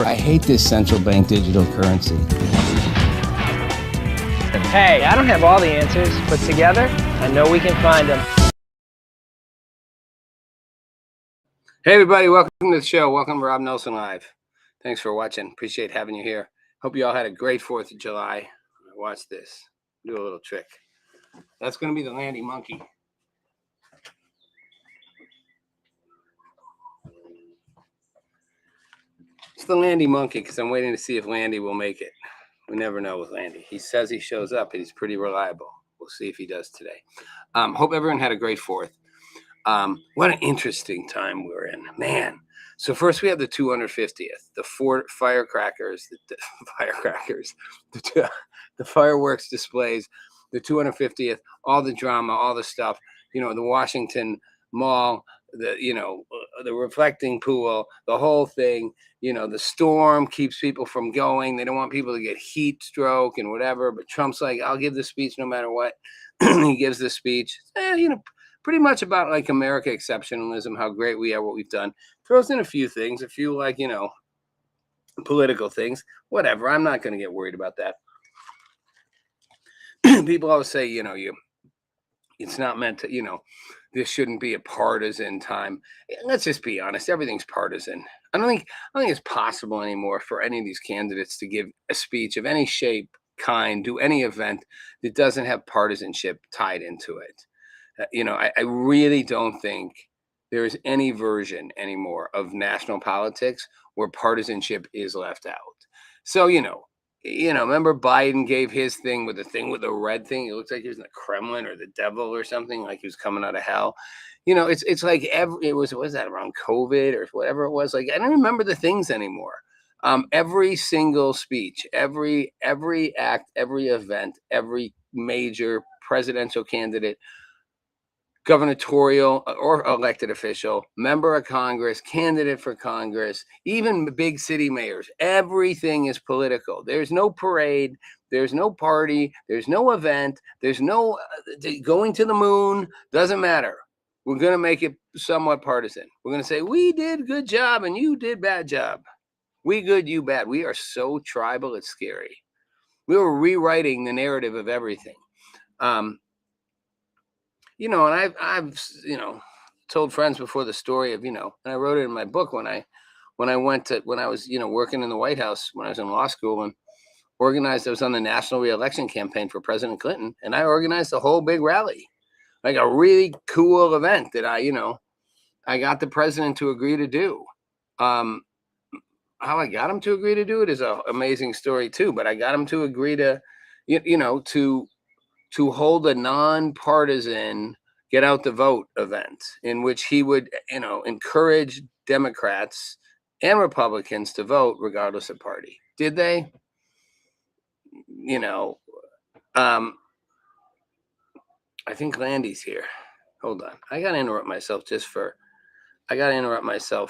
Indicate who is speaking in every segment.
Speaker 1: I hate this central bank digital currency.
Speaker 2: Hey, I don't have all the answers, but together, I know we can find them.
Speaker 3: Hey everybody, welcome to the show. Welcome to Rob Nelson Live. Thanks for watching. Appreciate having you here. Hope you all had a great 4th of July. Watch this. Do a little trick. That's going to be the Landy monkey. It's the Landy monkey because I'm waiting to see if Landy will make it. We never know with Landy. He says he shows up and he's pretty reliable. We'll see if he does today. Hope everyone had a great 4th. What an interesting time we're in, man. So first we have the 250th, the firecrackers, the fireworks displays, the 250th, all the drama, all the stuff, the Washington Mall, the reflecting pool, the whole thing, the storm keeps people from going. They don't want people to get heat stroke and whatever, but Trump's like, I'll give the speech no matter what. He gives the speech, pretty much about like America exceptionalism, how great we are, what we've done. Throws in a few things, political things, whatever. I'm not going to get worried about that. People always say, it's not meant to, this shouldn't be a partisan time. Let's just be honest. Everything's partisan. I don't think it's possible anymore for any of these candidates to give a speech of any shape, kind, do any event that doesn't have partisanship tied into it. I really don't think there is any version anymore of national politics where partisanship is left out. So, remember Biden gave his thing with the red thing. It looks like he was in the Kremlin or the devil or something, like he was coming out of hell. It's like was that around COVID or whatever it was? Like, I don't remember the things anymore. Every single speech, every act, every event, every major presidential candidate, gubernatorial or elected official, member of Congress, candidate for Congress, even big city mayors, everything is political. There's no parade, there's no party, there's no event, there's no going to the moon, doesn't matter. We're going to make it somewhat partisan. We're going to say, we did good job and you did bad job. We good, you bad. We are so tribal, it's scary. We were rewriting the narrative of everything. And I've told friends before the story of, and I wrote it in my book when I was, working in the White House when I was in law school and I was on the national reelection campaign for President Clinton, and I organized a whole big rally, like a really cool event that I got the president to agree to do. How I got him to agree to do it is an amazing story too, but I got him to agree to, to hold a nonpartisan get out the vote event in which he would, encourage Democrats and Republicans to vote regardless of party. Did they? I think Landy's here. Hold on. I got to interrupt myself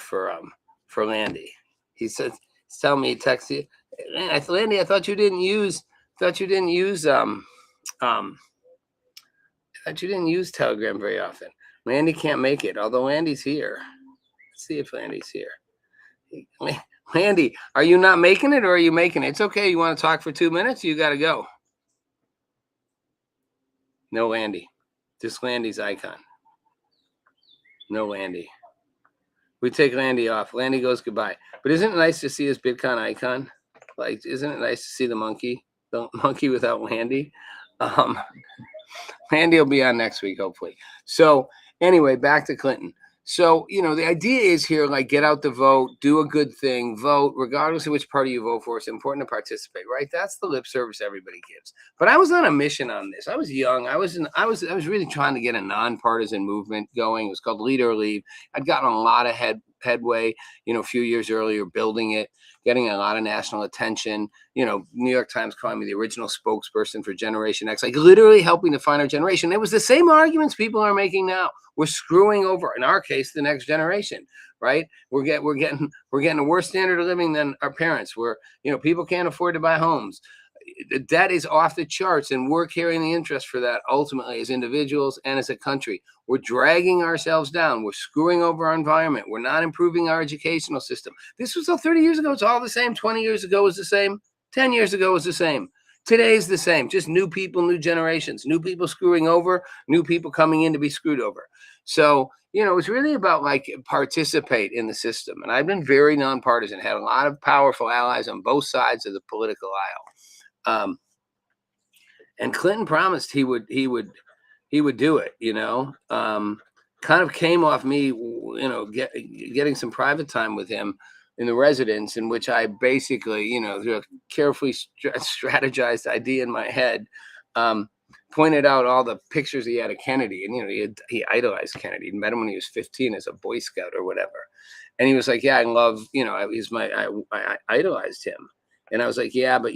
Speaker 3: for Landy. He said, tell me, text you. Landy, I thought you didn't use Telegram very often. Landy can't make it, although Landy's here. Let's see if Landy's here. Landy, are you not making it or are you making it? It's okay. You want to talk for 2 minutes? You got to go. No Landy. Just Landy's icon. No Landy. We take Landy off. Landy goes goodbye. But isn't it nice to see his Bitcoin icon? Like, isn't it nice to see the monkey without Landy? Landy will be on next week, hopefully. So anyway, back to Clinton. So, the idea is here, like, get out the vote, do a good thing, vote, regardless of which party you vote for. It's important to participate, right? That's the lip service everybody gives. But I was on a mission on this. I was young. I was really trying to get a nonpartisan movement going. It was called Lead or Leave. I'd gotten a lot of headway, a few years earlier, building it, getting a lot of national attention. New York Times calling me the original spokesperson for Generation X, like literally helping to find our generation. It was the same arguments people are making now. We're screwing over, in our case, the next generation, right? We're getting a worse standard of living than our parents. People can't afford to buy homes. The debt is off the charts, and we're carrying the interest for that ultimately as individuals and as a country. We're dragging ourselves down. We're screwing over our environment. We're not improving our educational system. This was all 30 years ago. It's all the same. 20 years ago was the same. 10 years ago was the same. Today's the same. Just new people, new generations, new people screwing over, new people coming in to be screwed over. So, it's really about like participate in the system. And I've been very nonpartisan, had a lot of powerful allies on both sides of the political aisle. And Clinton promised he would do it, kind of came off me, getting some private time with him in the residence, in which I basically, through a carefully strategized idea in my head, pointed out all the pictures he had of Kennedy. And, he idolized Kennedy. He met him when he was 15 as a Boy Scout or whatever. And he was like, yeah, I love, I idolized him. And I was like, yeah, but,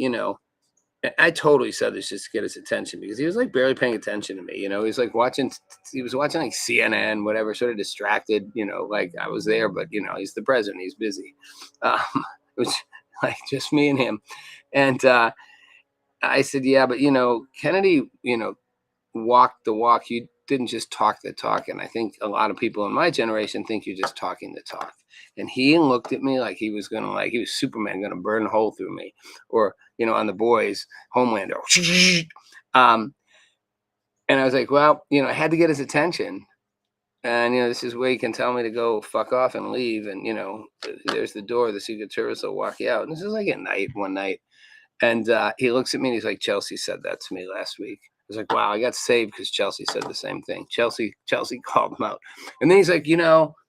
Speaker 3: I totally said this just to get his attention, because he was like barely paying attention to me. He was like he was watching like CNN, whatever, sort of distracted, like I was there, but he's the president, he's busy. It was like just me and him. And I said, yeah, but Kennedy, walked the walk. You didn't just talk the talk. And I think a lot of people in my generation think you're just talking the talk. And he looked at me like he was he was Superman, gonna burn a hole through me, or on The Boys, Homelander. And I was like, well, I had to get his attention. And this is where he can tell me to go fuck off and leave. And there's the door. The Secret Service will walk you out. And this is like one night. And he looks at me and he's like, Chelsea said that to me last week. I was like, wow, I got saved because Chelsea said the same thing. Chelsea called him out. And then he's like, this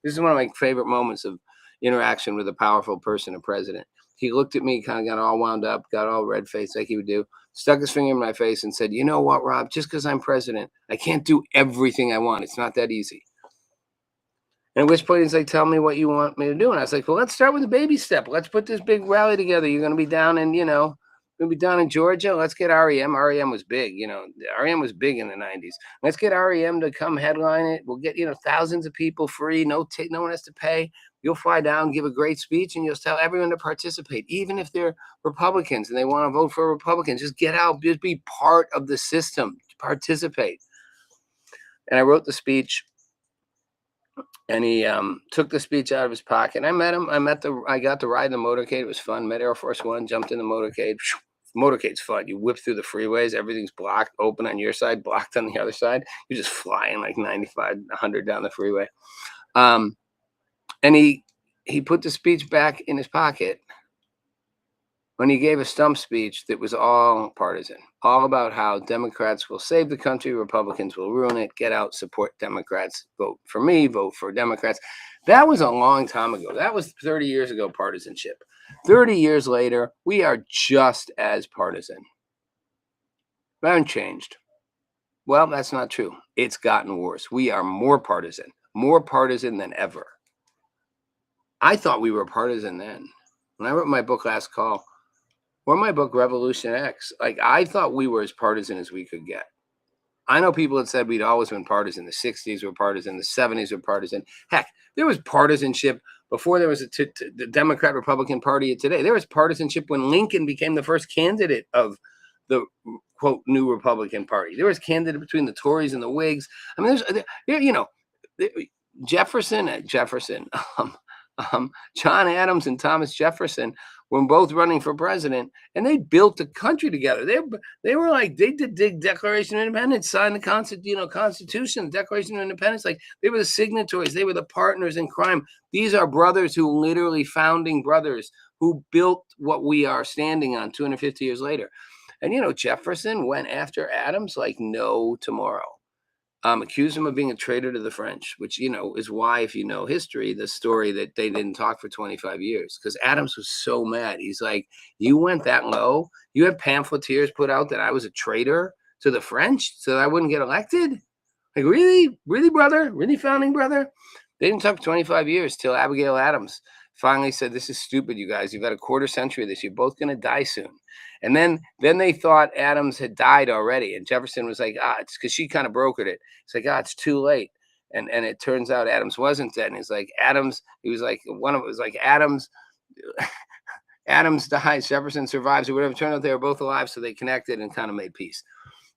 Speaker 3: is one of my favorite moments of interaction with a powerful person, a president. He looked at me, kind of got all wound up, got all red-faced like he would do, stuck his finger in my face and said, you know what, Rob, just because I'm president, I can't do everything I want. It's not that easy. And at which point he's like, tell me what you want me to do. And I was like, well, let's start with a baby step. Let's put this big rally together. You're going to be down in, we'll be down in Georgia. Let's get REM. REM was big, REM was big in the 90s. Let's get REM to come headline it. We'll get, thousands of people free. No one has to pay. You'll fly down, give a great speech, and you'll tell everyone to participate, even if they're Republicans and they want to vote for Republicans. Just get out, just be part of the system, participate. And I wrote the speech. And he took the speech out of his pocket. I met him. I got to ride the motorcade. It was fun. Met Air Force One, jumped in the motorcade. Motorcade's fun. You whip through the freeways. Everything's blocked, open on your side, blocked on the other side. You're just flying like 95, 100 down the freeway. And he put the speech back in his pocket when he gave a stump speech that was all partisan, all about how Democrats will save the country, Republicans will ruin it, get out, support Democrats, vote for me, vote for Democrats. That was a long time ago. That was 30 years ago, partisanship. 30 years later, we are just as partisan. We haven't changed. Well, that's not true. It's gotten worse. We are more partisan than ever. I thought we were partisan then. When I wrote my book Last Call, or my book Revolution X, like I thought we were as partisan as we could get. I know people that said we'd always been partisan. The 60s were partisan. The 70s were partisan. Heck, there was partisanship before there was the Democrat-Republican Party of today. There was partisanship when Lincoln became the first candidate of the, quote, new Republican Party. There was candidate between the Tories and the Whigs. I mean, Jefferson, John Adams and Thomas Jefferson were both running for president, and they built the country together. They were like, they did the Declaration of Independence, signed the Constitution, Declaration of Independence. Like they were the signatories, they were the partners in crime. These are brothers who literally founding brothers who built what we are standing on 250 years later. And Jefferson went after Adams like no tomorrow. Accused him of being a traitor to the French, which, is why, if you know history, the story that they didn't talk for 25 years, because Adams was so mad. He's like, you went that low? You had pamphleteers put out that I was a traitor to the French so that I wouldn't get elected? Like, really? Really, brother? Really, founding brother? They didn't talk 25 years till Abigail Adams finally said, this is stupid, you guys. You've got a quarter century of this. You're both going to die soon. And then they thought Adams had died already. And Jefferson was like, it's because she kind of brokered it. It's like, it's too late. And it turns out Adams wasn't dead. And he's like, Adams, he was like, one of it was like, Adams Adams dies, Jefferson survives, or whatever. Turned out they were both alive, so they connected and kind of made peace.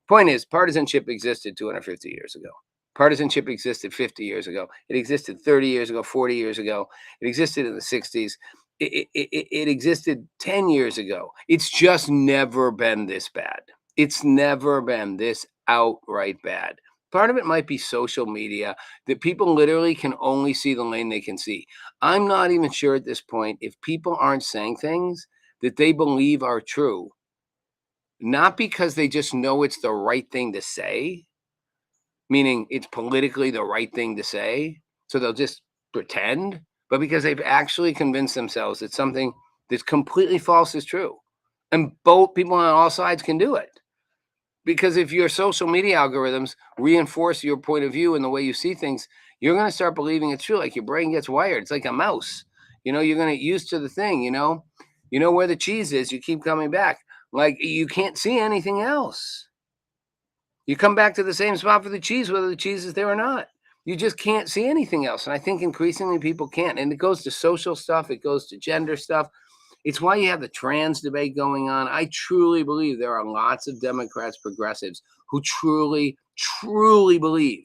Speaker 3: Point is, partisanship existed 250 years ago. Partisanship existed 50 years ago. It existed 30 years ago, 40 years ago. It existed in the 60s. It existed 10 years ago. It's just never been this bad. It's never been this outright bad. Part of it might be social media, that people literally can only see the lane they can see. I'm not even sure at this point if people aren't saying things that they believe are true, not because they just know it's the right thing to say, meaning it's politically the right thing to say, so they'll just pretend, but because they've actually convinced themselves that something that's completely false is true. And both people on all sides can do it. Because if your social media algorithms reinforce your point of view and the way you see things, you're going to start believing it's true. Like your brain gets wired. It's like a mouse. You're going to get used to the thing, you know where the cheese is. You keep coming back. Like you can't see anything else. You come back to the same spot for the cheese, whether the cheese is there or not. You just can't see anything else. And I think increasingly people can't. And it goes to social stuff. It goes to gender stuff. It's why you have the trans debate going on. I truly believe there are lots of Democrats, progressives, who truly, truly believe,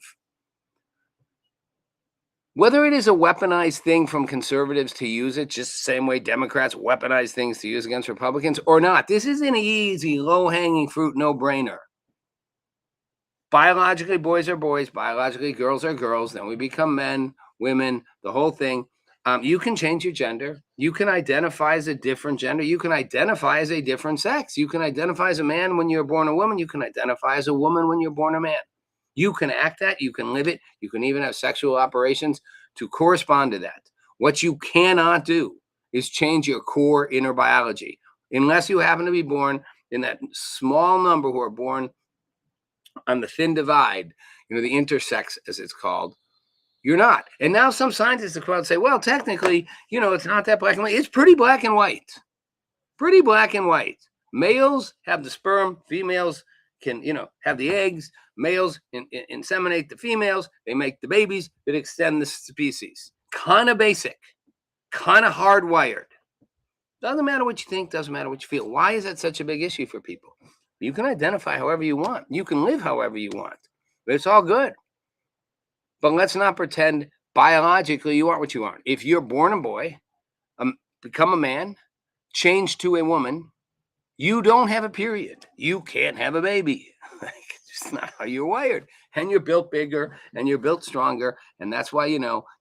Speaker 3: whether it is a weaponized thing from conservatives to use it, just the same way Democrats weaponize things to use against Republicans or not. This is an easy, low-hanging fruit, no-brainer. Biologically, boys are boys. Biologically, girls are girls. Then we become men, women, the whole thing. You can change your gender. You can identify as a different gender. You can identify as a different sex. You can identify as a man when you're born a woman. You can identify as a woman when you're born a man. You can act that. You can live it. You can even have sexual operations to correspond to that. What you cannot do is change your core inner biology, unless you happen to be born in that small number who are born on the thin divide, the intersex, as it's called. You're not. And now some scientists have come out and say, well, technically, it's not that black and white. It's pretty black and white. Pretty black and white. Males have the sperm. Females can, have the eggs. Males inseminate the females. They make the babies that extend the species. Kind of basic. Kind of hardwired. Doesn't matter what you think. Doesn't matter what you feel. Why is that such a big issue for people? You can identify however you want. You can live however you want. But it's all good. But let's not pretend biologically you aren't what you are. If you're born a boy, become a man, change to a woman, you don't have a period. You can't have a baby. It's just not how you're wired. And you're built bigger and you're built stronger. And that's why, you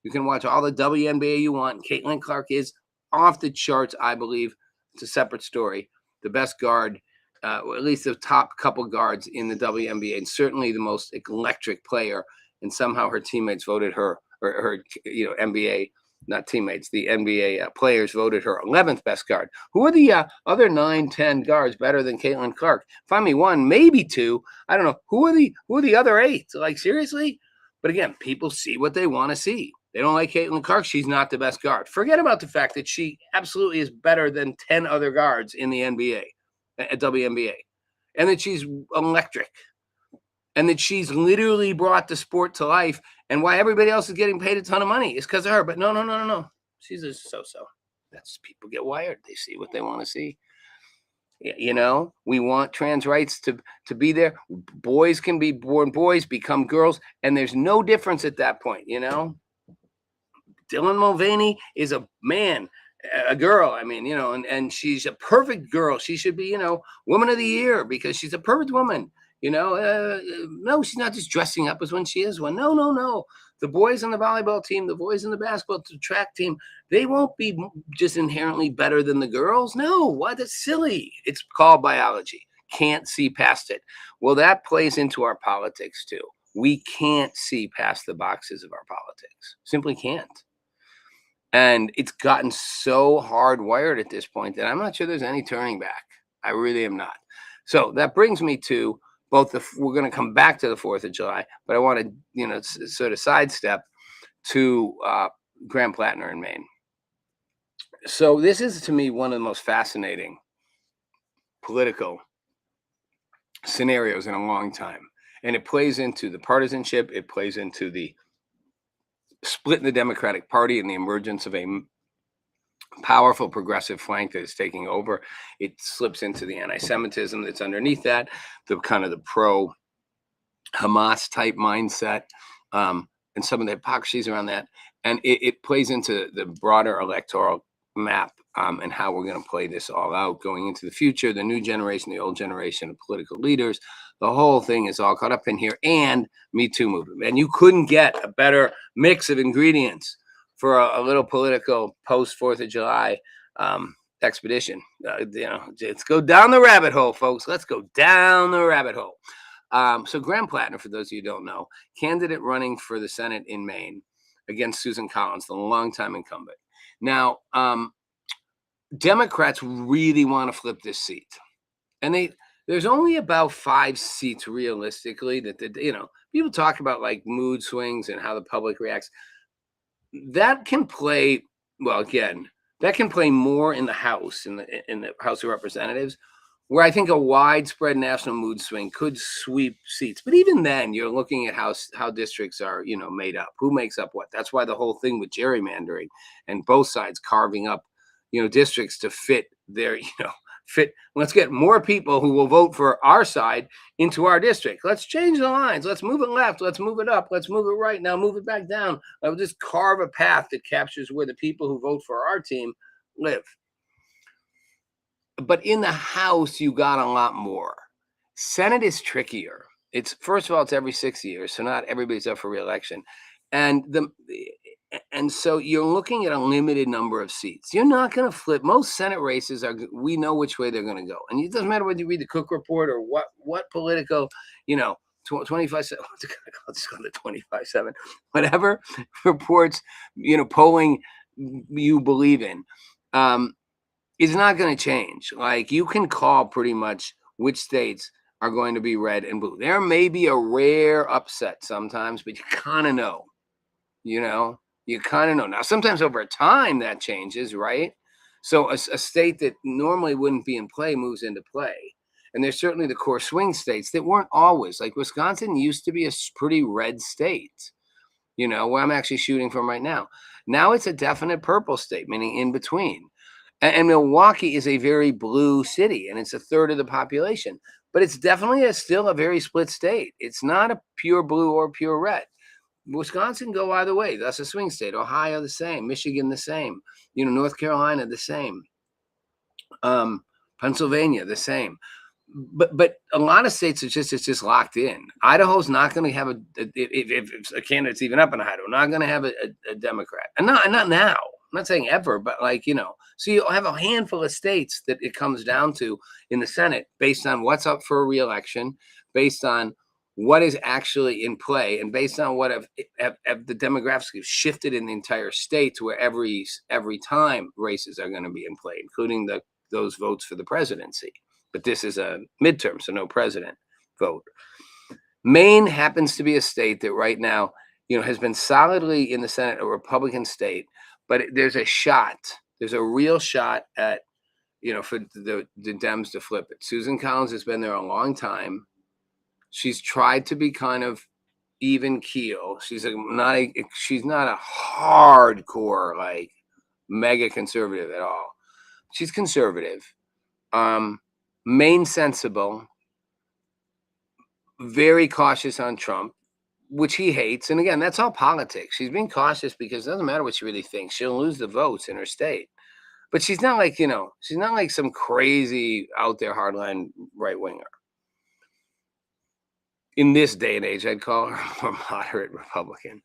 Speaker 3: can watch all the WNBA you want. Caitlin Clark is off the charts, I believe. It's a separate story. The best guard, at least the top couple guards in the WNBA, and certainly the most electric player. And somehow her teammates voted her, or her, NBA, not teammates, the NBA players voted her 11th best guard. Who are the other 9, 10 guards better than Caitlin Clark? Find me one, maybe two. I don't know. Who are the other 8? Like, seriously? But again, people see what they want to see. They don't like Caitlin Clark. She's not the best guard. Forget about the fact that she absolutely is better than 10 other guards in the NBA, at WNBA, and that she's electric. And that she's literally brought the sport to life. And why everybody else is getting paid a ton of money is because of her. But no. She's a so-so. That's people get wired. They see what they want to see. We want trans rights to be there. Boys can be born boys, become girls. And there's no difference at that point, Dylan Mulvaney is a man, a girl. I mean, and she's a perfect girl. She should be, woman of the year because she's a perfect woman. No, she's not just dressing up as when she is one. No. The boys on the volleyball team, the boys in the basketball track team, they won't be just inherently better than the girls. No, what? That's silly. It's called biology. Can't see past it. Well, that plays into our politics too. We can't see past the boxes of our politics. Simply can't. And it's gotten so hardwired at this point that I'm not sure there's any turning back. I really am not. So that brings me to we're going to come back to the 4th of July, but I want to, sort of sidestep to Graham Plattner in Maine. So this is, to me, one of the most fascinating political scenarios in a long time. And it plays into the partisanship. It plays into the split in the Democratic Party and the emergence of a powerful progressive flank that is taking over. It slips into the anti-Semitism that's underneath that, the kind of the pro-Hamas type mindset, and some of the hypocrisies around that. And it plays into the broader electoral map, and how we're going to play this all out going into the future. The new generation, the old generation of political leaders, the whole thing is all caught up in here. And Me Too movement. And you couldn't get a better mix of ingredients for a little political post 4th of July expedition. Let's go down the rabbit hole, folks. Let's go down the rabbit hole. So Graham Plattner, for those of you who don't know, candidate running for the Senate in Maine against Susan Collins, the longtime incumbent. Now, Democrats really want to flip this seat, and there's only about 5 seats realistically that people talk about, like mood swings and how the public reacts. That can play that can play more in the House, in the House of Representatives, where I think a widespread national mood swing could sweep seats. But even then, you're looking at how districts are, made up. Who makes up what? That's why the whole thing with gerrymandering and both sides carving up, districts to fit their, let's get more people who will vote for our side into our district. Let's change the lines. Let's move it left. Let's move it up. Let's move it right. Now move it back down. I'll just carve a path that captures where the people who vote for our team live. But in the House, you got a lot more. Senate is trickier. First of all, it's every 6 years, so not everybody's up for re-election. And so you're looking at a limited number of seats. You're not going to flip. Most Senate races we know which way they're going to go. And it doesn't matter whether you read the Cook Report or what political, 25/7, I'll just go to 25/7, whatever reports, polling you believe in, is not going to change. Like, you can call pretty much which states are going to be red and blue. There may be a rare upset sometimes, but you kind of know, you kind of know. Now, sometimes over time that changes, right? So a state that normally wouldn't be in play moves into play. And there's certainly the core swing states that weren't always. Like Wisconsin used to be a pretty red state, where I'm actually shooting from right now. Now it's a definite purple state, meaning in between. And Milwaukee is a very blue city, and it's a third of the population. But it's definitely still a very split state. It's not a pure blue or pure red. Wisconsin go either way. That's a swing state. Ohio the same. Michigan the same. North Carolina the same. Pennsylvania the same. But a lot of states it's just locked in. Idaho's not going to have if a candidate's even up in Idaho, not going to have a Democrat, and not now. I'm not saying ever, but so you'll have a handful of states that it comes down to in the Senate based on what's up for a re-election, based on what is actually in play, and based on what have the demographics have shifted in the entire state to where every time races are going to be in play, including those votes for the presidency. But this is a midterm, so no president vote. Maine happens to be a state that right now, has been solidly in the Senate, a Republican state, but there's a real shot at, for the Dems to flip it. Susan Collins has been there a long time. She's tried to be kind of even keel. She's not a hardcore, like, mega conservative at all. She's conservative, Maine sensible, very cautious on Trump, which he hates. And again, that's all politics. She's being cautious because it doesn't matter what she really thinks. She'll lose the votes in her state. But she's not like, she's not like some crazy out there hardline right winger. In this day and age, I'd call her a more moderate Republican.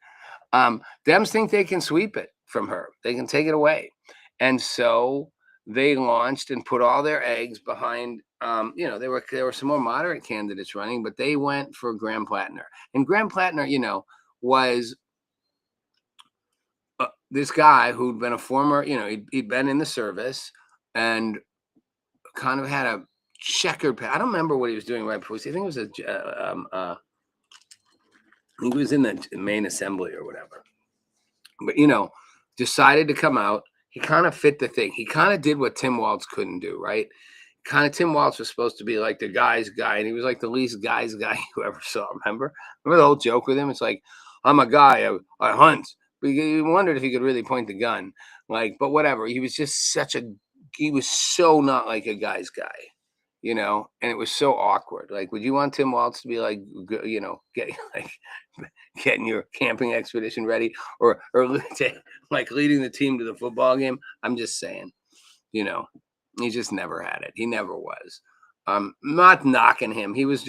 Speaker 3: Dems think they can sweep it from her. They can take it away. And so they launched and put all their eggs behind, there were some more moderate candidates running, but they went for Graham Plattner. And Graham Plattner, was this guy who'd been a former, he'd been in the service and kind of had a checkered path. I don't remember what he was doing right before. I think it was he was in the Maine Assembly or whatever. But, decided to come out. He kind of fit the thing. He kind of did what Tim Walz couldn't do, right? Tim Walz was supposed to be like the guy's guy, and he was like the least guy's guy you ever saw. Remember the whole joke with him? It's like, I'm a guy, I hunt. But you wondered if he could really point the gun. Like, but whatever. He was just he was so not like a guy's guy, you know, and it was so awkward. Like, would you want Tim Waltz to be like, you know, getting like getting your camping expedition ready, or like leading the team to the football game? I'm just saying, you know, he just never had it. He never was. Not knocking him. He was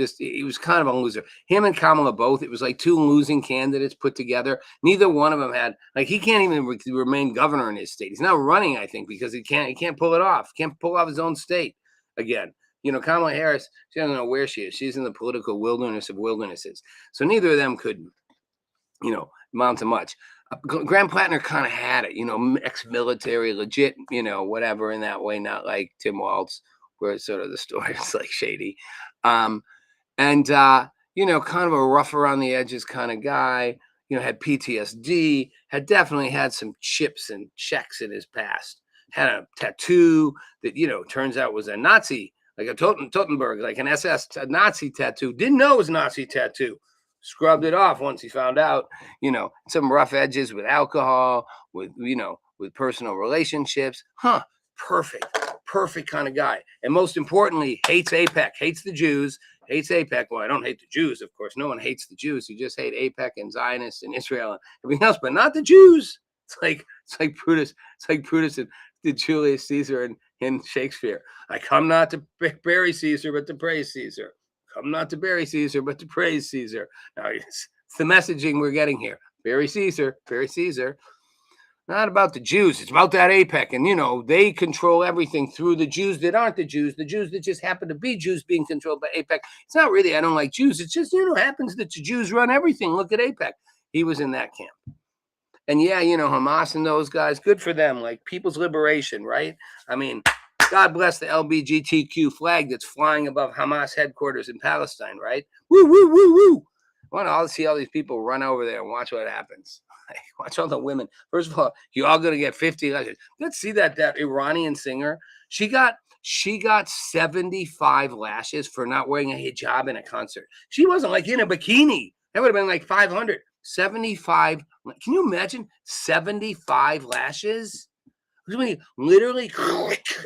Speaker 3: kind of a loser. Him and Kamala both, it was like two losing candidates put together. Neither one of them had, like, he can't even remain governor in his state. He's not running, I think, because he can't pull it off. Can't pull off his own state again. You know, Kamala Harris, she doesn't know where she is. She's in the political wilderness of wildernesses. So neither of them could, you know, amount to much. Graham Plattner kind of had it, you know, ex-military, legit, you know, whatever in that way, not like Tim Waltz, where it's sort of the story is like shady. You know, kind of a rough around the edges kind of guy, you know, had PTSD, had definitely had some chips and checks in his past, had a tattoo that, you know, turns out was a Nazi, like a Totenberg, like an SS Nazi tattoo, didn't know it was a Nazi tattoo. Scrubbed it off once he found out, you know, some rough edges with alcohol, with, you know, with personal relationships. Perfect kind of guy. And most importantly, hates AIPAC, hates the Jews, hates AIPAC. Well, I don't hate the Jews, of course. No one hates the Jews. You just hate AIPAC and Zionists and Israel and everything else, but not the Jews. It's like Brutus. It's like Brutus and did Julius Caesar and Shakespeare. I come not to bury Caesar, but to praise Caesar. Come not to bury Caesar, but to praise Caesar. Now, it's the messaging we're getting here. Bury Caesar, bury Caesar. Not about the Jews. It's about that AIPAC. And, you know, they control everything through the Jews that aren't the Jews that just happen to be Jews being controlled by AIPAC. It's not really, I don't like Jews. It's just, you know, happens that the Jews run everything. Look at AIPAC. He was in that camp. And yeah, you know, Hamas and those guys, good for them. Like people's liberation, right? I mean, God bless the LGBTQ flag that's flying above Hamas headquarters in Palestine, right? Woo, woo, woo, woo. I want to see all these people run over there and watch what happens. Watch all the women. First of all, you all going to get 50 lashes. Let's see that Iranian singer. She got 75 lashes for not wearing a hijab in a concert. She wasn't like in a bikini. That would have been like 500. 75. Can you imagine 75 lashes? Literally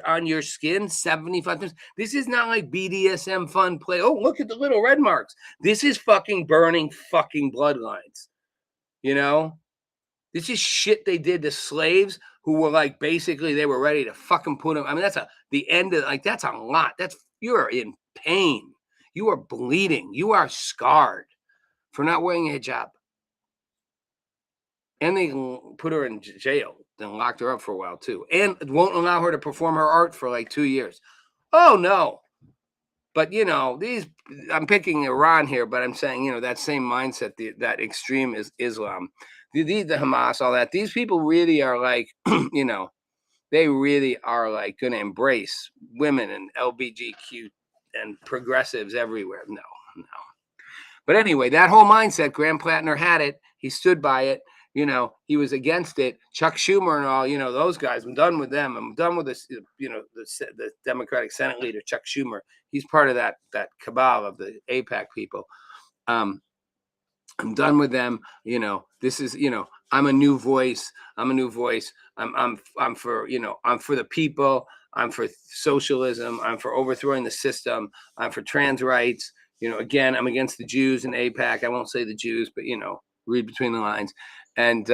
Speaker 3: on your skin 75 times. This is not like BDSM fun play. Oh, look at the little red marks. This is fucking burning fucking bloodlines. You know? This is shit they did to slaves who were like, basically, they were ready to fucking put them. I mean, that's the end of, like, that's a lot. You're in pain. You are bleeding. You are scarred for not wearing a hijab. And they put her in jail and locked her up for a while, too. And won't allow her to perform her art for like 2 years. Oh, no. But, you know, I'm picking Iran here, but I'm saying, you know, that same mindset, that extreme is Islam. The Hamas, all that. These people really are like, you know, they really are like going to embrace women and LGBTQ and progressives everywhere. No. But anyway, that whole mindset, Graham Plattner had it. He stood by it. You know, he was against it. Chuck Schumer and all, you know, those guys, I'm done with them. I'm done with this, you know, the Democratic Senate leader, Chuck Schumer. He's part of that cabal of the AIPAC people. I'm done with them. You know, this is, you know, I'm a new voice. I'm for, you know, I'm for the people. I'm for socialism. I'm for overthrowing the system. I'm for trans rights. You know, again, I'm against the Jews and AIPAC. I won't say the Jews, but, you know, read between the lines. And,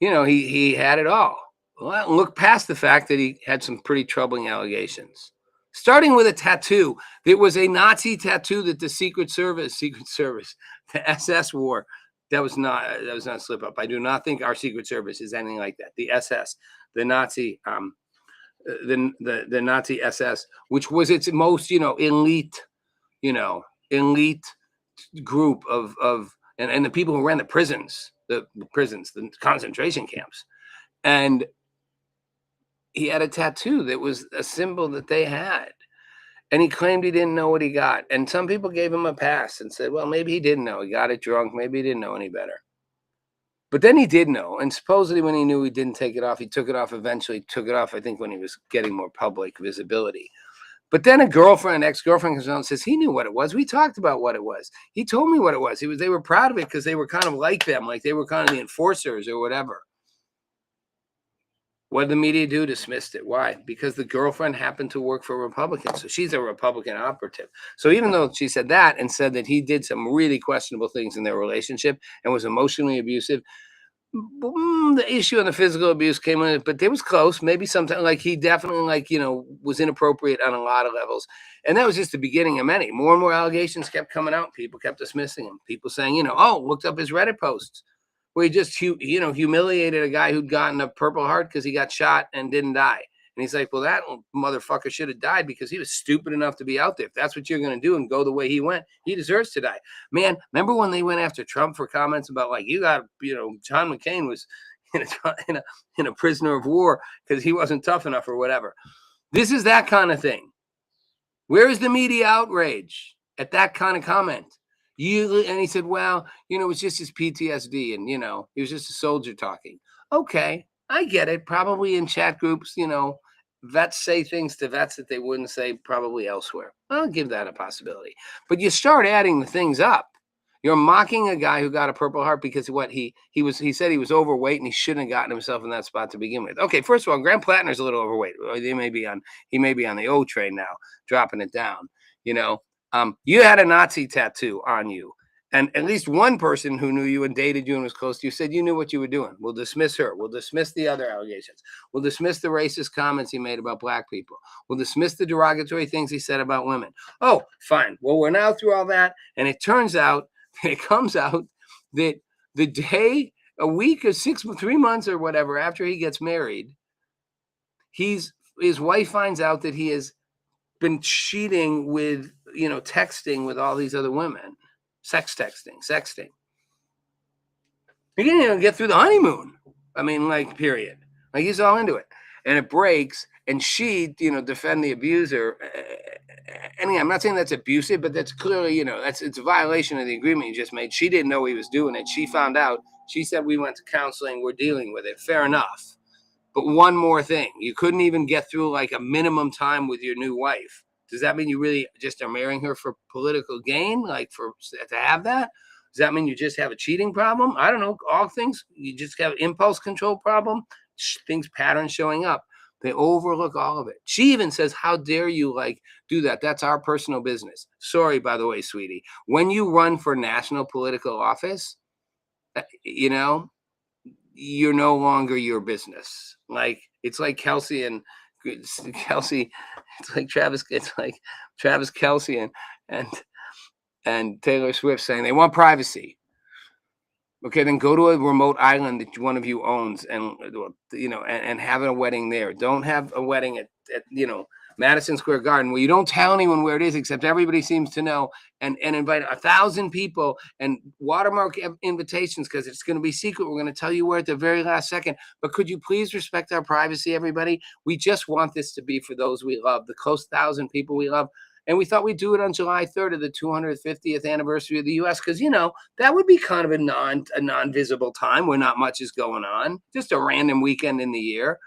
Speaker 3: you know, he had it all. Well, look past the fact that he had some pretty troubling allegations. Starting with a tattoo. There was a Nazi tattoo that the Secret Service, the SS wore. That was not a slip up. I do not think our Secret Service is anything like that. The SS, the Nazi, the Nazi SS, which was its most, you know, elite group of and the people who ran the prisons, the concentration camps. And he had a tattoo that was a symbol that they had. And he claimed he didn't know what he got. And some people gave him a pass and said, well, maybe he didn't know. He got it drunk. Maybe he didn't know any better. But then he did know. And supposedly when he knew he didn't take it off, he took it off eventually. Took it off, I think, when he was getting more public visibility. But then an ex-girlfriend comes out and says, he knew what it was. We talked about what it was. He told me what it was. They were proud of it because they were kind of like them. Like they were kind of the enforcers or whatever. What did the media do? Dismissed it. Why? Because the girlfriend happened to work for Republicans. So she's a Republican operative. So even though she said that and said that he did some really questionable things in their relationship and was emotionally abusive, the issue of the physical abuse came in, but it was close. Maybe sometimes, like, he definitely, like, was inappropriate on a lot of levels. And that was just the beginning of many. More and more allegations kept coming out. People kept dismissing him. People saying, oh, looked up his Reddit posts where he just, humiliated a guy who'd gotten a Purple Heart because he got shot and didn't die. And he's like, well, that motherfucker should have died because he was stupid enough to be out there. If that's what you're going to do and go the way he went, he deserves to die. Man, remember when they went after Trump for comments about, like, John McCain was in a prisoner of war because he wasn't tough enough or whatever. This is that kind of thing. Where is the media outrage at that kind of comment? And he said, well, it's just his PTSD and, he was just a soldier talking. Okay, I get it. Probably in chat groups, vets say things to vets that they wouldn't say probably elsewhere. I'll give that a possibility. But you start adding the things up. You're mocking a guy who got a Purple Heart because he said he was overweight and he shouldn't have gotten himself in that spot to begin with. Okay, first of all, Graham Plattner's a little overweight. He may be on the O train now, dropping it down. You had a Nazi tattoo on you. And at least one person who knew you and dated you and was close to you said you knew what you were doing. We'll dismiss her. We'll dismiss the other allegations. We'll dismiss the racist comments he made about black people. We'll dismiss the derogatory things he said about women. Oh, fine. Well, we're now through all that. And it comes out that the day, a week or 3 months or whatever after he gets married, his wife finds out that he has been cheating with, texting with all these other women. Sexting. He didn't even get through the honeymoon. I mean, period. Like, he's all into it. And it breaks, and she, defend the abuser. And I'm not saying that's abusive, but that's clearly, it's a violation of the agreement you just made. She didn't know he was doing it. She found out. She said, we went to counseling. We're dealing with it. Fair enough. But one more thing. You couldn't even get through, like, a minimum time with your new wife. Does that mean you really just are marrying her for political gain, to have that? Does that mean you just have a cheating problem? I don't know. All things, you just have impulse control problem, patterns showing up. They overlook all of it. She even says, how dare you, do that? That's our personal business. Sorry, by the way, sweetie. When you run for national political office, you're no longer your business. It's like Kelsey. It's like Travis Kelsey and Taylor Swift saying they want privacy. Okay, then go to a remote island that one of you owns and have a wedding there. Don't have a wedding at Madison Square Garden where you don't tell anyone where it is except everybody seems to know, and invite 1,000 people and watermark invitations because it's going to be secret. We're going to tell you where at the very last second. But could you please respect our privacy, everybody? We just want this to be for those we love, the close 1,000 people we love. And we thought we'd do it on July 3rd of the 250th anniversary of the U.S. because, that would be kind of a non-visible time where not much is going on, just a random weekend in the year.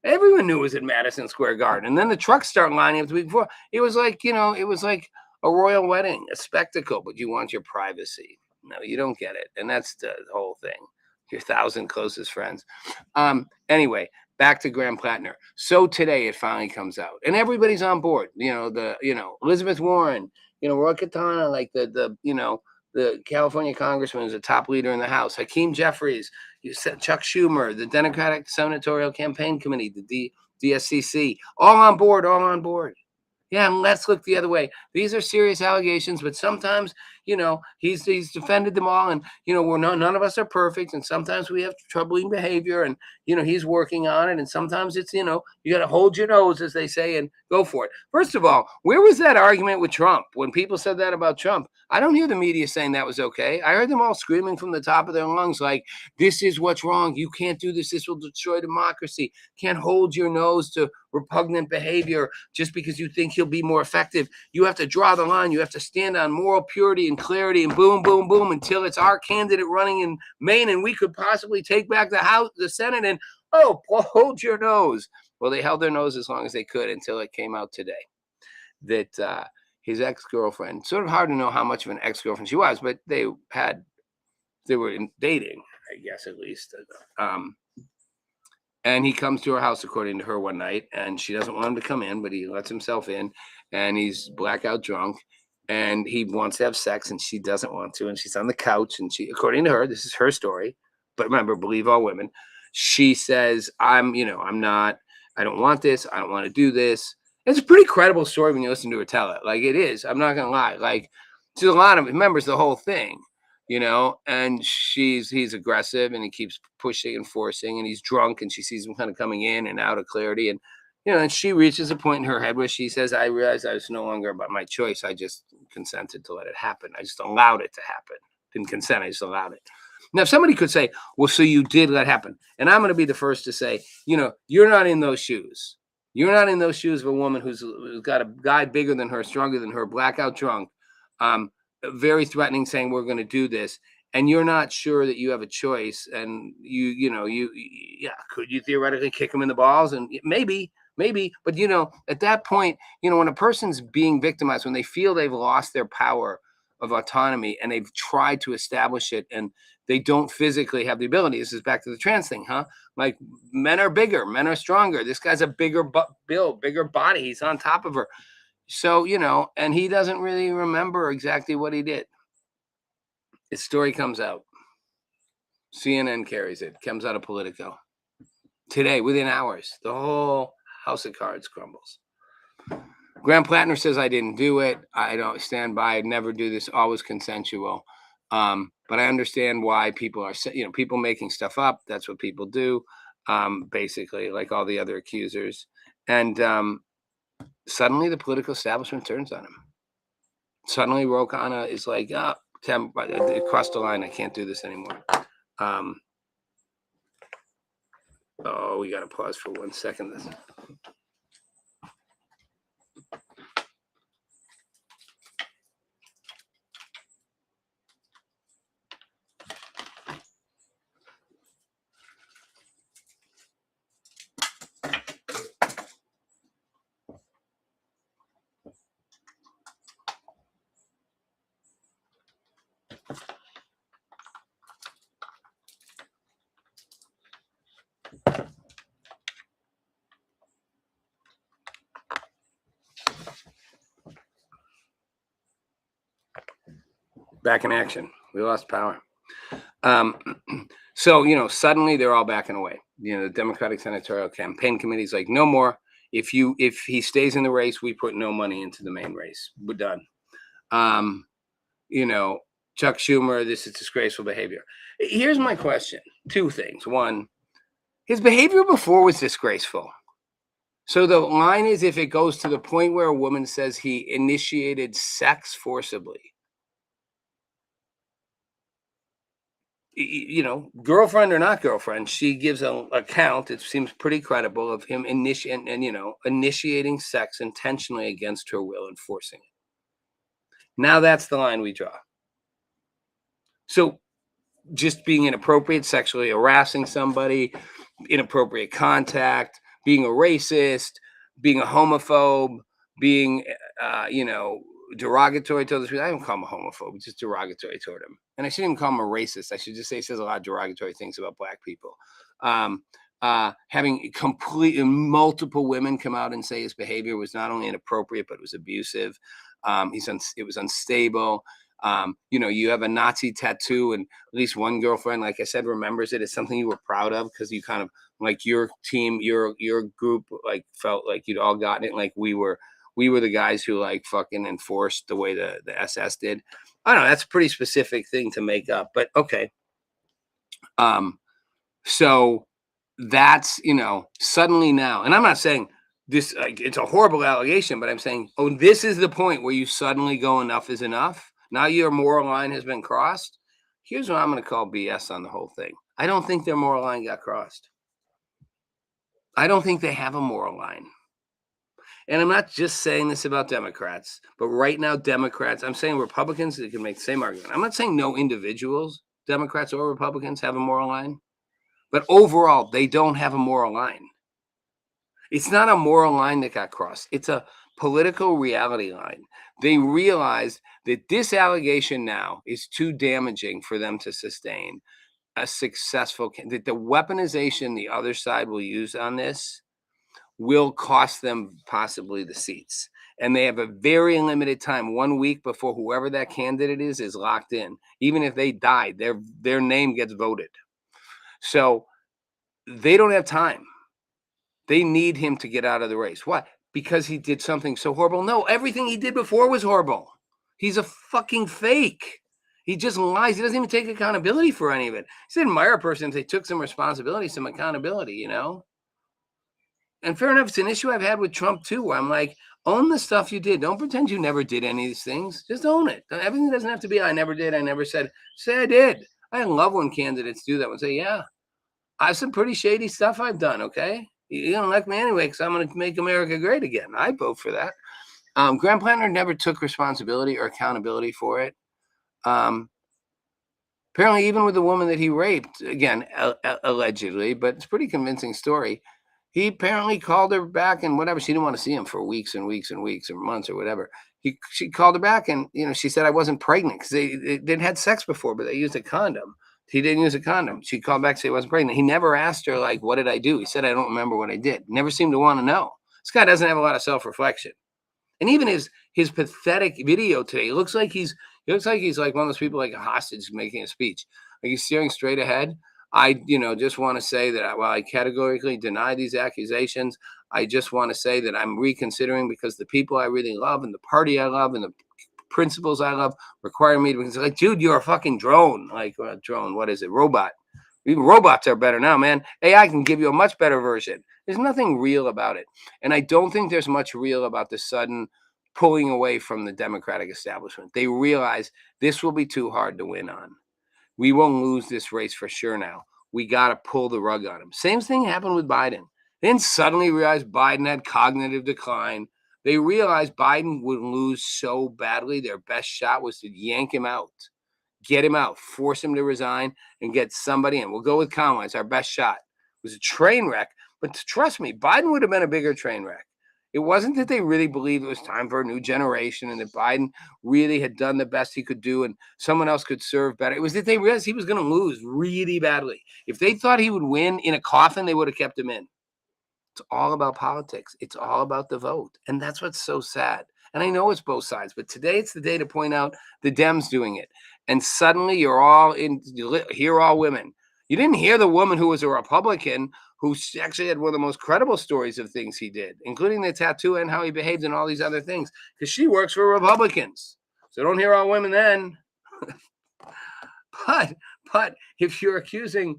Speaker 3: Everyone knew it was at Madison Square Garden. And then the trucks start lining up the week before. It was like, it was like a royal wedding, a spectacle, but you want your privacy. No, you don't get it. And that's the whole thing. Your 1,000 closest friends. Anyway, back to Graham Plattner. So today it finally comes out, and everybody's on board. Elizabeth Warren, Roy Katana, like the California congressman is a top leader in the House. Hakeem Jeffries, Chuck Schumer, the Democratic Senatorial Campaign Committee, the DSCC, all on board. Yeah, and let's look the other way. These are serious allegations, but sometimes, he's defended them all, and none of us are perfect, and sometimes we have troubling behavior, and he's working on it, and sometimes it's you got to hold your nose, as they say, and go for it. First of all, where was that argument with Trump when people said that about Trump? I don't hear the media saying that was okay. I heard them all screaming from the top of their lungs, like, this is what's wrong. You can't do this. This will destroy democracy. Can't hold your nose to repugnant behavior just because you think he'll be more effective. You have to draw the line. You have to stand on moral purity and clarity, and boom, boom, boom, until it's our candidate running in Maine and we could possibly take back the House, the Senate, and hold your nose. Well, they held their nose as long as they could until it came out today that his ex-girlfriend, sort of hard to know how much of an ex-girlfriend she was, but they were dating, I guess, at least. And he comes to her house, according to her, one night, and she doesn't want him to come in, but he lets himself in, and he's blackout drunk, and he wants to have sex, and she doesn't want to, and she's on the couch, and she, according to her, this is her story, but remember, believe all women. She says, I'm not, I don't want this, I don't want to do this. It's a pretty credible story when you listen to her tell it. Like, it is. I'm not gonna lie. Like, there's a lot of, remembers the whole thing, and he's aggressive, and he keeps pushing and forcing, and he's drunk, and she sees him kind of coming in and out of clarity, and and she reaches a point in her head where she says, I realized I was no longer about my choice. I just consented to let it happen. I just allowed it to happen. Didn't consent, I just allowed it. Now, if somebody could say, well, so you did let it happen, and I'm going to be the first to say, you're not in those shoes. You're not in those shoes of a woman who's got a guy bigger than her, stronger than her, blackout drunk, very threatening, saying we're going to do this, and you're not sure that you have a choice, and could you theoretically kick him in the balls? And maybe, but at that point, when a person's being victimized, when they feel they've lost their power of autonomy and they've tried to establish it and they don't physically have the ability, this is back to the trans thing, huh? Like, men are bigger, men are stronger. This guy's a bigger build, bigger body. He's on top of her. So, and he doesn't really remember exactly what he did. His story comes out. CNN carries it. Comes out of Politico. Today, within hours, the whole house of cards crumbles. Graham Plattner says, I didn't do it. I don't stand by. I'd never do this. Always consensual. But I understand why people are, people making stuff up. That's what people do, basically, like all the other accusers. And suddenly the political establishment turns on him. Suddenly Ro Khanna is like, Tim, it crossed the line. I can't do this anymore. We got to pause for 1 second. Back in action. We lost power. So, suddenly they're all backing away. The Democratic Senatorial Campaign Committee's like, no more. If he stays in the race, we put no money into the main race. We're done. Chuck Schumer, this is disgraceful behavior. Here's my question. Two things. One, his behavior before was disgraceful. So the line is, if it goes to the point where a woman says he initiated sex forcibly, girlfriend or not girlfriend, she gives an account, it seems pretty credible, of him initiating sex intentionally against her will and forcing it. Now that's the line we draw. So just being inappropriate, sexually harassing somebody, inappropriate contact, being a racist, being a homophobe, being, derogatory toward this. I don't call him a homophobe, just derogatory toward him. And I shouldn't even call him a racist. I should just say he says a lot of derogatory things about Black people. Having multiple women come out and say his behavior was not only inappropriate, but it was abusive. It was unstable. You have a Nazi tattoo, and at least one girlfriend, like I said, remembers it as something you were proud of, because you kind of, like, your team, your group, like, felt like you'd all gotten it. Like we were the guys who, like, fucking enforced the way the SS did. I don't know. That's a pretty specific thing to make up, but okay. So that's, suddenly now, and I'm not saying this, like, it's a horrible allegation, but I'm saying, this is the point where you suddenly go, enough is enough. Now your moral line has been crossed. Here's what I'm going to call BS on the whole thing. I don't think their moral line got crossed. I don't think they have a moral line. And I'm not just saying this about Democrats, but right now, Democrats, I'm saying Republicans, they can make the same argument. I'm not saying no individuals, Democrats or Republicans, have a moral line, but overall, they don't have a moral line. It's not a moral line that got crossed. It's a political reality line. They realized that this allegation now is too damaging for them to sustain. a successful that the weaponization the other side will use on this will cost them possibly the seats. And they have a very limited time, 1 week before whoever that candidate is locked in. Even if they die, their name gets voted. So they don't have time. They need him to get out of the race. Why? Because he did something so horrible? No, everything he did before was horrible. He's a fucking fake. He just lies. He doesn't even take accountability for any of it. He's an admire a person if they took some responsibility, some accountability, you know? And fair enough, it's an issue I've had with Trump too, where I'm like, own the stuff you did. Don't pretend you never did any of these things. Just own it. Everything doesn't have to be, I never did, I never said. Say I did. I love when candidates do that and say, yeah, I have some pretty shady stuff I've done, okay? You don't like me anyway because I'm going to make America great again. I vote for that. Graham Planter never took responsibility or accountability for it. Apparently, even with the woman that he raped, again, allegedly, but it's a pretty convincing story. He apparently called her back and whatever. She didn't want to see him for weeks and weeks and weeks or months or whatever. She called her back and, you know, she said, I wasn't pregnant because they'd had sex before, but they used a condom. He didn't use a condom. She called back and said he wasn't pregnant. He never asked her, like, what did I do? He said, I don't remember what I did. Never seemed to want to know. This guy doesn't have a lot of self-reflection. And even his pathetic video today, it looks like he's like one of those people like a hostage making a speech. Like he's staring straight ahead. I, just want to say that while I categorically deny these accusations, I just want to say that I'm reconsidering because the people I really love and the party I love and the principles I love require me to be like, dude, you're a fucking drone. Like drone, what is it? Robot. Even robots are better now, man. AI can give you a much better version. There's nothing real about it. And I don't think there's much real about the sudden pulling away from the Democratic establishment. They realize this will be too hard to win on. We won't lose this race for sure now. We got to pull the rug on him. Same thing happened with Biden. Then suddenly realized Biden had cognitive decline. They realized Biden would lose so badly. Their best shot was to yank him out, get him out, force him to resign, and get somebody in. We'll go with Kamala. It's our best shot. It was a train wreck. But trust me, Biden would have been a bigger train wreck. It wasn't that they really believed it was time for a new generation and that Biden really had done the best he could do and someone else could serve better. It was that they realized he was going to lose really badly. If they thought he would win in a coffin, they would have kept him in. It's all about politics. It's all about the vote. And that's what's so sad. And I know it's both sides, but today it's the day to point out the Dems doing it. And suddenly you hear all women. You didn't hear the woman who was a Republican who actually had one of the most credible stories of things he did, including the tattoo and how he behaved and all these other things, because she works for Republicans. So don't hear all women then. But if you're accusing,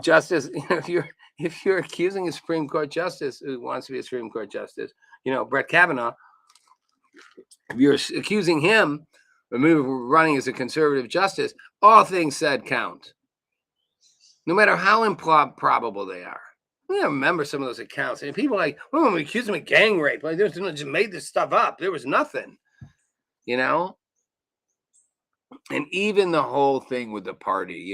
Speaker 3: justice, if you're accusing a Supreme Court justice who wants to be a Supreme Court justice, Brett Kavanaugh, if you're accusing him of running as a conservative justice, all things said count. No matter how improbable they are. I remember some of those accounts. And people like, well, we accused him of gang rape. Like, they just made this stuff up. There was nothing, And even the whole thing with the party,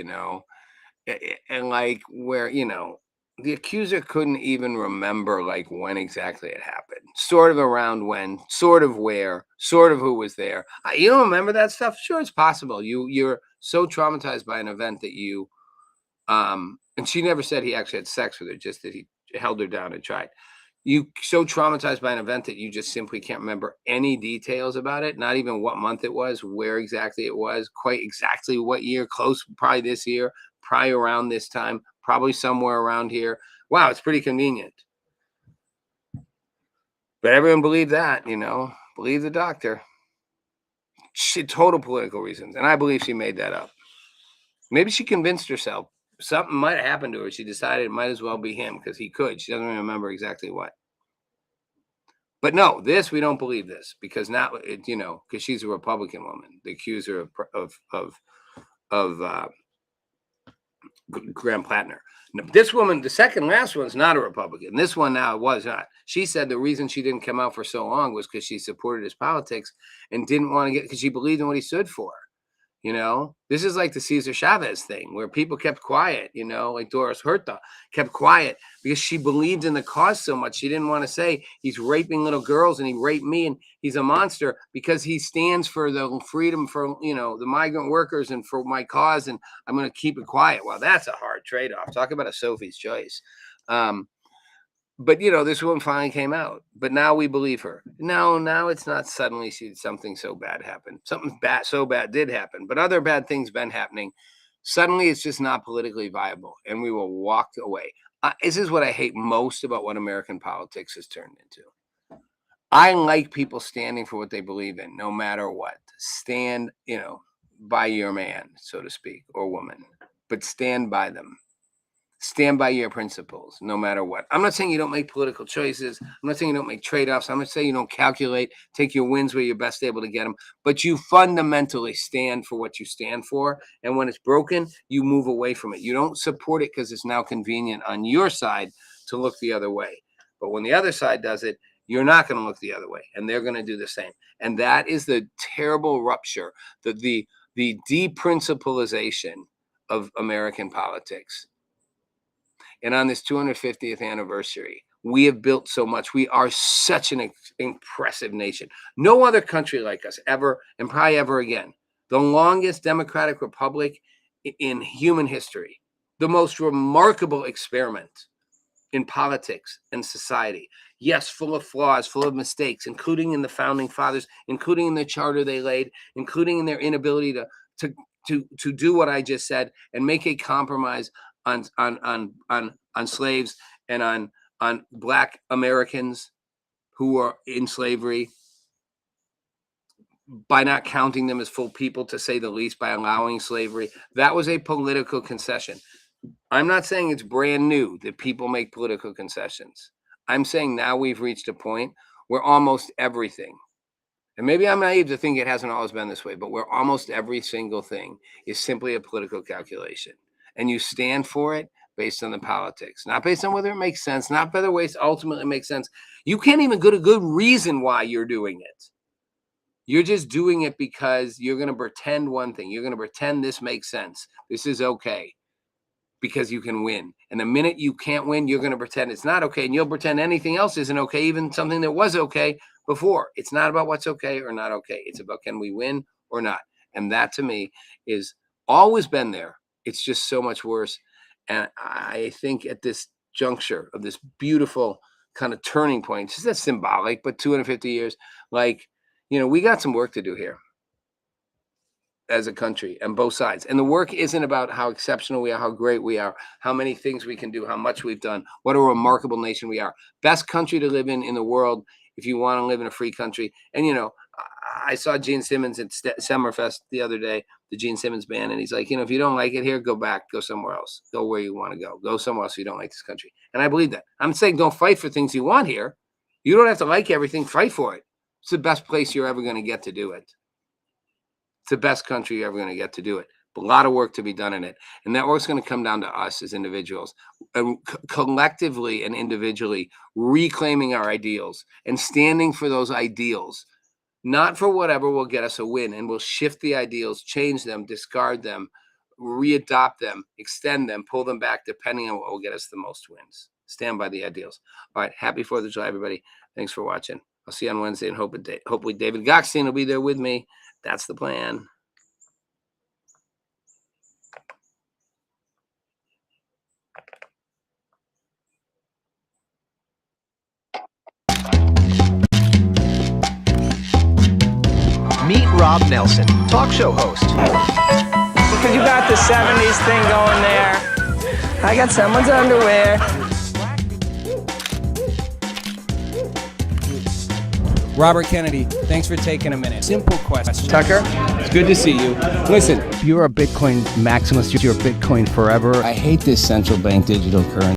Speaker 3: and like where, the accuser couldn't even remember like when exactly it happened. Sort of around when, sort of where, sort of who was there. You don't remember that stuff? Sure, it's possible. You're so traumatized by an event that you... and she never said he actually had sex with her, just that he held her down and tried. You so traumatized by an event that you just simply can't remember any details about it, not even what month it was, where exactly it was, quite exactly what year, close, probably this year, probably around this time, probably somewhere around here. Wow, it's pretty convenient. But everyone believed that, believe the doctor. Total political reasons. And I believe she made that up. Maybe she convinced herself. Something might have happened to her. She decided it might as well be him because he could. She doesn't even remember exactly what. But no, we don't believe this because now, because she's a Republican woman, the accuser of Graham Plattner. No, this woman, the last one's not a Republican. This one now was not. She said the reason she didn't come out for so long was because she supported his politics and didn't want to because she believed in what he stood for. This is like the Cesar Chavez thing where people kept quiet, like Doris Huerta kept quiet because she believed in the cause so much. She didn't want to say he's raping little girls and he raped me and he's a monster because he stands for the freedom for, the migrant workers and for my cause. And I'm going to keep it quiet. Well, that's a hard trade-off. Talk about a Sophie's choice. But, this woman finally came out. But now we believe her. No, now it's not suddenly something so bad happened. Something so bad did happen. But other bad things been happening. Suddenly it's just not politically viable. And we will walk away. This is what I hate most about what American politics has turned into. I like people standing for what they believe in, no matter what. Stand, by your man, so to speak, or woman. But stand by them. Stand by your principles, no matter what. I'm not saying you don't make political choices. I'm not saying you don't make trade-offs. I'm not saying you don't calculate, take your wins where you're best able to get them. But you fundamentally stand for what you stand for. And when it's broken, you move away from it. You don't support it because it's now convenient on your side to look the other way. But when the other side does it, you're not going to look the other way. And they're going to do the same. And that is the terrible rupture, the deprincipalization of American politics. And on this 250th anniversary, we have built so much. We are such an impressive nation. No other country like us ever, and probably ever again. The longest democratic republic in human history. The most remarkable experiment in politics and society. Yes, full of flaws, full of mistakes, including in the founding fathers, including in the charter they laid, including in their inability to do what I just said and make a compromise on slaves and on Black Americans who are in slavery by not counting them as full people, to say the least, by allowing slavery. That was a political concession. I'm not saying it's brand new that people make political concessions. I'm saying now we've reached a point where almost everything, and maybe I'm naive to think it hasn't always been this way, but where almost every single thing is simply a political calculation. And you stand for it based on the politics, not based on whether it makes sense, not whether ways ultimately make sense. You can't even get a good reason why you're doing it. You're just doing it because you're going to pretend one thing. You're going to pretend this makes sense. This is okay because you can win. And the minute you can't win, you're going to pretend it's not okay. And you'll pretend anything else isn't okay, even something that was okay before. It's not about what's okay or not okay. It's about, can we win or not? And that to me is always been there. It's just so much worse. And I think at this juncture of this beautiful kind of turning point, just that's symbolic, but 250 years, we got some work to do here as a country on both sides. And the work isn't about how exceptional we are, how great we are, how many things we can do, how much we've done, what a remarkable nation we are. Best country to live in the world if you want to live in a free country. And, I saw Gene Simmons at Summerfest the other day, the Gene Simmons band, and he's like, if you don't like it here, go back, go somewhere else, go where you want to go somewhere else if you don't like this country. And I believe that. I'm saying don't fight for things you want here. You don't have to like everything, fight for it. It's the best place you're ever going to get to do it. It's the best country you're ever going to get to do it. But a lot of work to be done in it. And that work's going to come down to us as individuals, collectively and individually reclaiming our ideals and standing for those ideals. Not for whatever will get us a win, and we'll shift the ideals, change them, discard them, readopt them, extend them, pull them back, depending on what will get us the most wins. Stand by the ideals. All right. Happy 4th of July, everybody. Thanks for watching. I'll see you on Wednesday, and hopefully David Goxstein will be there with me. That's the plan.
Speaker 4: Meet Rob Nelson, talk show host.
Speaker 2: Because you got the 70s thing going there. I got someone's underwear.
Speaker 1: Robert Kennedy, thanks for taking a minute. Simple question.
Speaker 2: Tucker,
Speaker 1: It's good to see you. Listen, you're a Bitcoin maximalist. You're Bitcoin forever. I hate this central bank digital currency.